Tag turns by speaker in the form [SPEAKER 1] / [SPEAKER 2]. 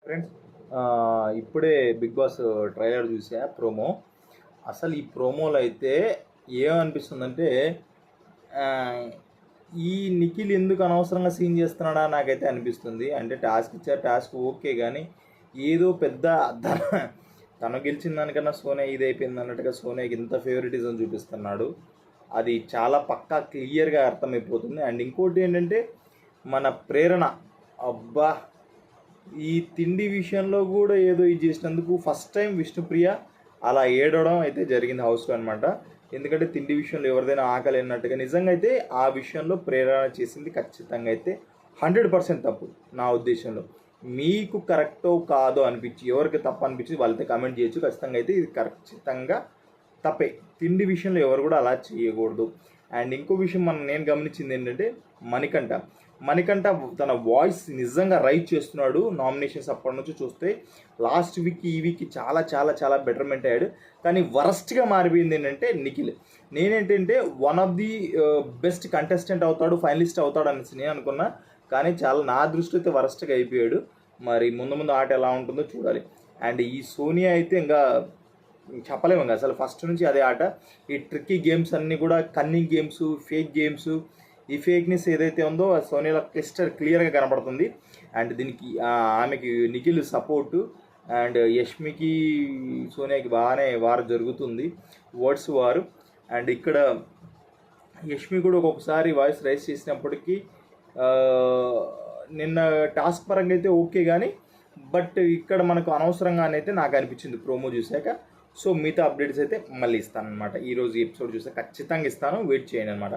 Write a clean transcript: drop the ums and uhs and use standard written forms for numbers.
[SPEAKER 1] Friends, ఇప్పుడే big boss trailer చూసా, promo. అసలు ఈ ప్రోమోలో అయితే ఏమనిపిస్తుందంటే, ఈ నిఖిల్ ఎందుకు అనవసరంగా సీన్ చేస్తున్నాడా నాకైతే అనిపిస్తుంది. అంటే టాస్క్ ఇచ్చారు, టాస్క్ ఓకే, కానీ ఏదో పెద్ద తను గెలిచిన దానికన్నా సోనియా ఇదైపోయింది అన్నట్టుగా సోనియాకి ఇంత ఫేవరెటిజం చూపిస్తున్నాడు. అది చాలా పక్కా క్లియర్గా అర్థమైపోతుంది. అండ్ ఇంకోటి ఏంటంటే, మన ప్రేరణ, అబ్బా, ఈ తిండి విషయంలో కూడా ఏదో ఇది చేసినందుకు ఫస్ట్ టైం విష్ణుప్రియ అలా ఏడవడం అయితే జరిగింది హౌస్లో అనమాట. ఎందుకంటే తిండి విషయంలో ఎవరిదైనా ఆకలి అన్నట్టుగా నిజంగా అయితే ఆ విషయంలో ప్రేరణ చేసింది ఖచ్చితంగా అయితే 100% తప్పు నా ఉద్దేశంలో. మీకు కరెక్టో కాదో అనిపించి, ఎవరికి తప్పు అనిపించి వాళ్ళతో కమెంట్ చేయొచ్చు. ఖచ్చితంగా అయితే ఇది ఖచ్చితంగా తప్పే. తిండి విషయంలో ఎవరు కూడా అలా చేయకూడదు. అండ్ ఇంకో విషయం నేను గమనించింది ఏంటంటే, మణికంఠ తన వాయిస్ నిజంగా రైట్ చేస్తున్నాడు. నామినేషన్స్ అప్పటి నుంచి చూస్తే లాస్ట్ వీక్ ఈ వీక్ చాలా చాలా చాలా బెటర్మెంట్ అయ్యాడు. కానీ వరస్ట్గా మారిపోయింది ఏంటంటే నిఖిల్. నేనేంటంటే one of the best contestant అవుతాడు, ఫైనలిస్ట్ అవుతాడు అనేసి నేను అనుకున్నా. కానీ చాలా నా దృష్టిలో అయితే వరస్ట్గా అయిపోయాడు. మరి ముందు ఆట ఎలా ఉంటుందో చూడాలి. అండ్ ఈ సోనియా అయితే ఇంకా చెప్పలేము ఇంకా, అసలు ఫస్ట్ నుంచి అదే ఆట. ఈ ట్రిక్కీ గేమ్స్ అన్నీ కూడా కన్నింగ్ గేమ్స్, ఫేక్ గేమ్స్, ఈ ఫేక్నెస్ ఏదైతే ఉందో సోనియాలో క్లియర్గా కనపడుతుంది. అండ్ దీనికి ఆమెకి నిఖిల్ సపోర్టు, అండ్ యష్మికి సోనియాకి బాగానే వారు జరుగుతుంది, వర్డ్స్ వారు. అండ్ ఇక్కడ యష్మి కూడా ఒక్కొక్కసారి వాయిస్ రైస్ చేసినప్పటికీ నిన్న టాస్క్ పరంగా అయితే ఓకే, కానీ బట్ ఇక్కడ మనకు అనవసరంగానైతే నాకు అనిపించింది ప్రోమో చూశాక. సో మిగతా అప్డేట్స్ అయితే మళ్ళీ ఇస్తాను అనమాట. ఈరోజు ఎపిసోడ్ చూస్తే ఖచ్చితంగా ఇస్తాను, వెయిట్ చేయండి అనమాట.